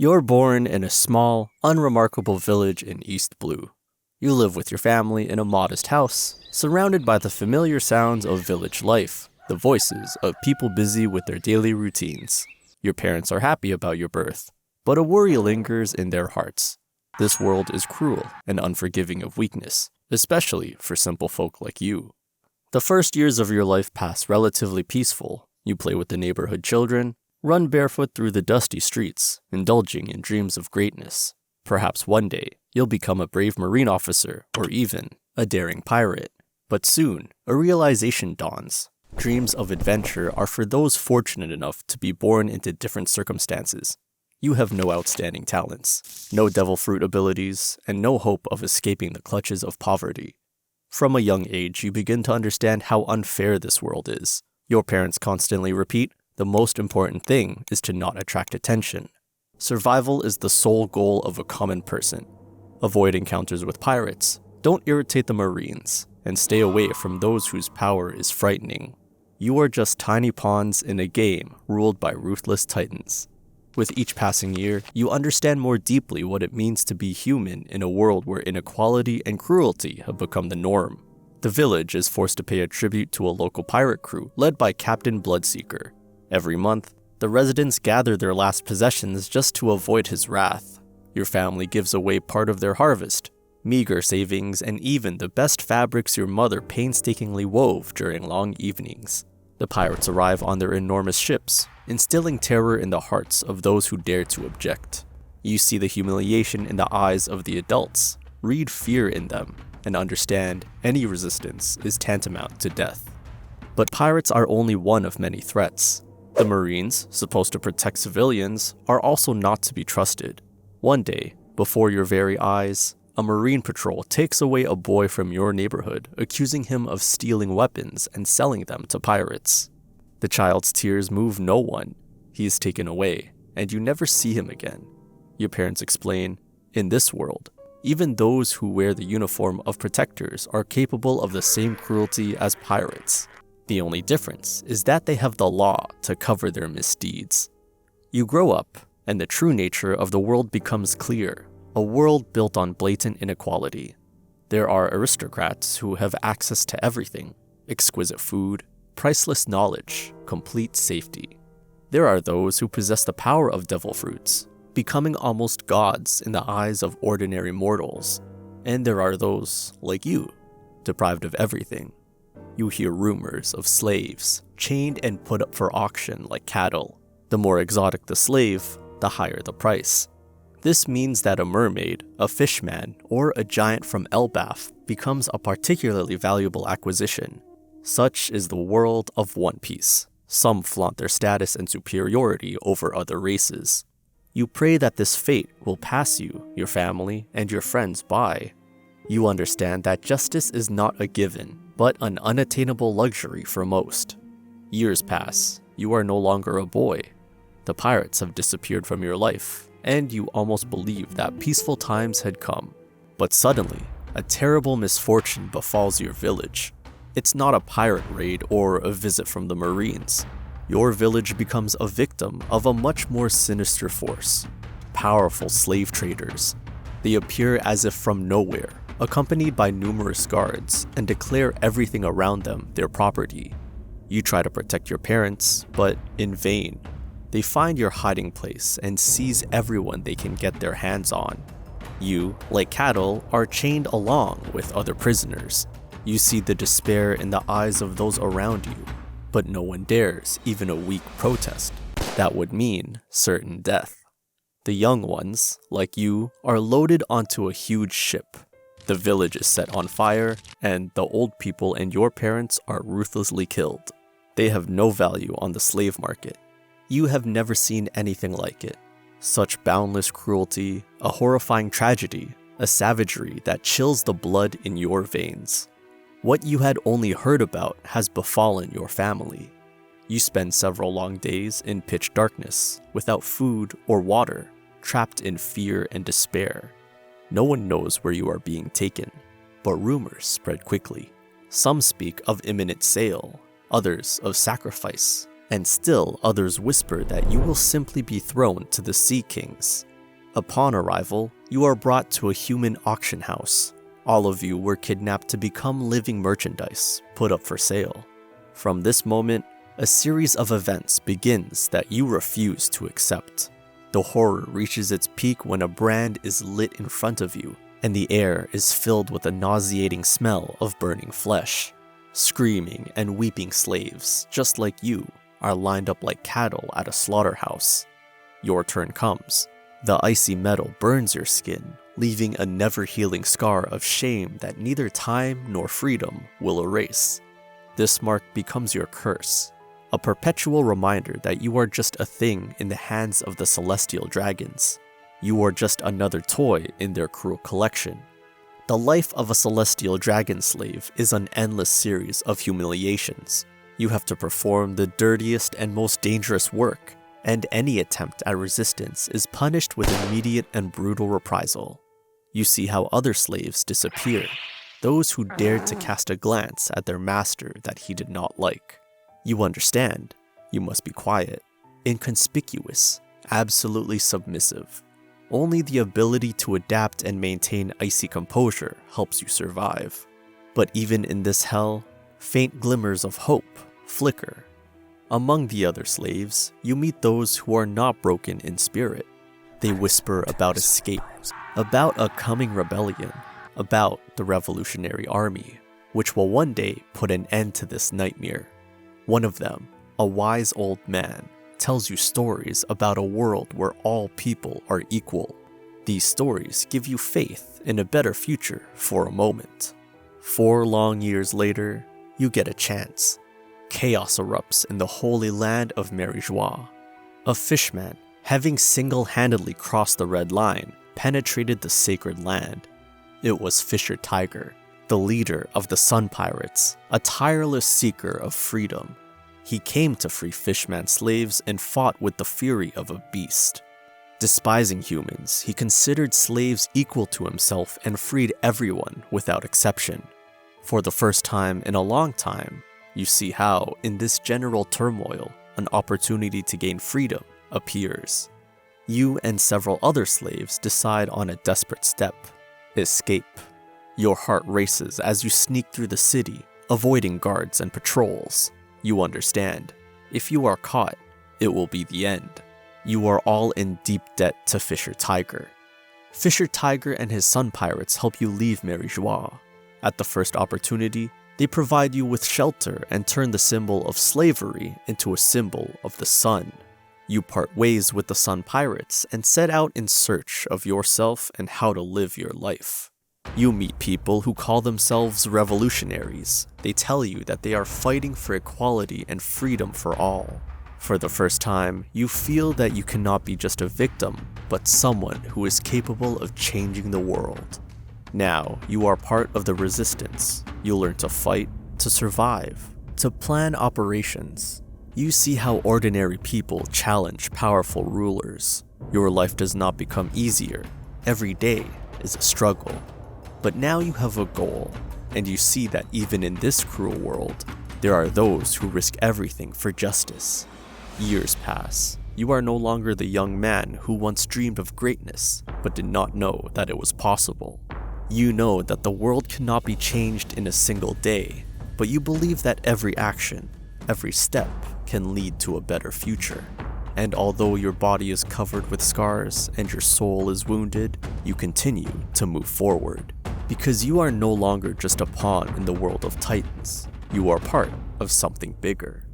You're born in a small, unremarkable village in East Blue. You live with your family in a modest house, surrounded by the familiar sounds of village life, the voices of people busy with their daily routines. Your parents are happy about your birth, but a worry lingers in their hearts. This world is cruel and unforgiving of weakness, especially for simple folk like you. The first years of your life pass relatively peaceful. You play with the neighborhood children, run barefoot through the dusty streets, indulging in dreams of greatness. Perhaps one day, you'll become a brave Marine officer or even a daring pirate. But soon, a realization dawns. Dreams of adventure are for those fortunate enough to be born into different circumstances. You have no outstanding talents, no devil fruit abilities, and no hope of escaping the clutches of poverty. From a young age, you begin to understand how unfair this world is. Your parents constantly repeat, the most important thing is to not attract attention. Survival is the sole goal of a common person. Avoid encounters with pirates, don't irritate the Marines, and stay away from those whose power is frightening. You are just tiny pawns in a game ruled by ruthless titans. With each passing year, you understand more deeply what it means to be human in a world where inequality and cruelty have become the norm. The village is forced to pay a tribute to a local pirate crew led by Captain Bloodseeker. Every month, the residents gather their last possessions just to avoid his wrath. Your family gives away part of their harvest, meager savings, and even the best fabrics your mother painstakingly wove during long evenings. The pirates arrive on their enormous ships, instilling terror in the hearts of those who dare to object. You see the humiliation in the eyes of the adults, read fear in them, and understand any resistance is tantamount to death. But pirates are only one of many threats. The Marines, supposed to protect civilians, are also not to be trusted. One day, before your very eyes, a Marine patrol takes away a boy from your neighborhood, accusing him of stealing weapons and selling them to pirates. The child's tears move no one. He is taken away, and you never see him again. Your parents explain, in this world, even those who wear the uniform of protectors are capable of the same cruelty as pirates. The only difference is that they have the law to cover their misdeeds. You grow up, and the true nature of the world becomes clear, a world built on blatant inequality. There are aristocrats who have access to everything, exquisite food, priceless knowledge, complete safety. There are those who possess the power of devil fruits, becoming almost gods in the eyes of ordinary mortals. And there are those, like you, deprived of everything. You hear rumors of slaves, chained and put up for auction like cattle. The more exotic the slave, the higher the price. This means that a mermaid, a fishman, or a giant from Elbaf becomes a particularly valuable acquisition. Such is the world of One Piece. Some flaunt their status and superiority over other races. You pray that this fate will pass you, your family, and your friends by. You understand that justice is not a given, but an unattainable luxury for most. Years pass, you are no longer a boy. The pirates have disappeared from your life, and you almost believe that peaceful times had come. But suddenly, a terrible misfortune befalls your village. It's not a pirate raid or a visit from the Marines. Your village becomes a victim of a much more sinister force, powerful slave traders. They appear as if from nowhere, accompanied by numerous guards, and declare everything around them their property. You try to protect your parents, but in vain. They find your hiding place and seize everyone they can get their hands on. You, like cattle, are chained along with other prisoners. You see the despair in the eyes of those around you, but no one dares even a weak protest. That would mean certain death. The young ones, like you, are loaded onto a huge ship. The village is set on fire, and the old people and your parents are ruthlessly killed. They have no value on the slave market. You have never seen anything like it. Such boundless cruelty, a horrifying tragedy, a savagery that chills the blood in your veins. What you had only heard about has befallen your family. You spend several long days in pitch darkness, without food or water, trapped in fear and despair. No one knows where you are being taken, but rumors spread quickly. Some speak of imminent sale, others of sacrifice, and still others whisper that you will simply be thrown to the Sea Kings. Upon arrival, you are brought to a human auction house. All of you were kidnapped to become living merchandise, put up for sale. From this moment, a series of events begins that you refuse to accept. The horror reaches its peak when a brand is lit in front of you, and the air is filled with a nauseating smell of burning flesh. Screaming and weeping slaves, just like you, are lined up like cattle at a slaughterhouse. Your turn comes. The icy metal burns your skin, leaving a never-healing scar of shame that neither time nor freedom will erase. This mark becomes your curse, a perpetual reminder that you are just a thing in the hands of the celestial dragons. You are just another toy in their cruel collection. The life of a celestial dragon slave is an endless series of humiliations. You have to perform the dirtiest and most dangerous work, and any attempt at resistance is punished with immediate and brutal reprisal. You see how other slaves disappear, those who dared to cast a glance at their master that he did not like. You understand. You must be quiet, inconspicuous, absolutely submissive. Only the ability to adapt and maintain icy composure helps you survive. But even in this hell, faint glimmers of hope flicker. Among the other slaves, you meet those who are not broken in spirit. They whisper about escape, about a coming rebellion, about the Revolutionary Army, which will one day put an end to this nightmare. One of them, a wise old man, tells you stories about a world where all people are equal. These stories give you faith in a better future for a moment. 4 long years later, you get a chance. Chaos erupts in the holy land of Merijois. A fishman, having single-handedly crossed the red line, penetrated the sacred land. It was Fisher Tiger, the leader of the Sun Pirates, a tireless seeker of freedom. He came to free fishman slaves and fought with the fury of a beast. Despising humans, he considered slaves equal to himself and freed everyone without exception. For the first time in a long time, you see how, in this general turmoil, an opportunity to gain freedom appears. You and several other slaves decide on a desperate step: escape. Your heart races as you sneak through the city, avoiding guards and patrols. You understand, if you are caught, it will be the end. You are all in deep debt to Fisher Tiger. Fisher Tiger and his Sun Pirates help you leave Merijois. At the first opportunity, they provide you with shelter and turn the symbol of slavery into a symbol of the sun. You part ways with the Sun Pirates and set out in search of yourself and how to live your life. You meet people who call themselves revolutionaries. They tell you that they are fighting for equality and freedom for all. For the first time, you feel that you cannot be just a victim, but someone who is capable of changing the world. Now, you are part of the resistance. You learn to fight, to survive, to plan operations. You see how ordinary people challenge powerful rulers. Your life does not become easier. Every day is a struggle. But now you have a goal, and you see that even in this cruel world, there are those who risk everything for justice. Years pass. You are no longer the young man who once dreamed of greatness, but did not know that it was possible. You know that the world cannot be changed in a single day, but you believe that every action, every step, can lead to a better future. And although your body is covered with scars and your soul is wounded, you continue to move forward. Because you are no longer just a pawn in the world of titans. You are part of something bigger.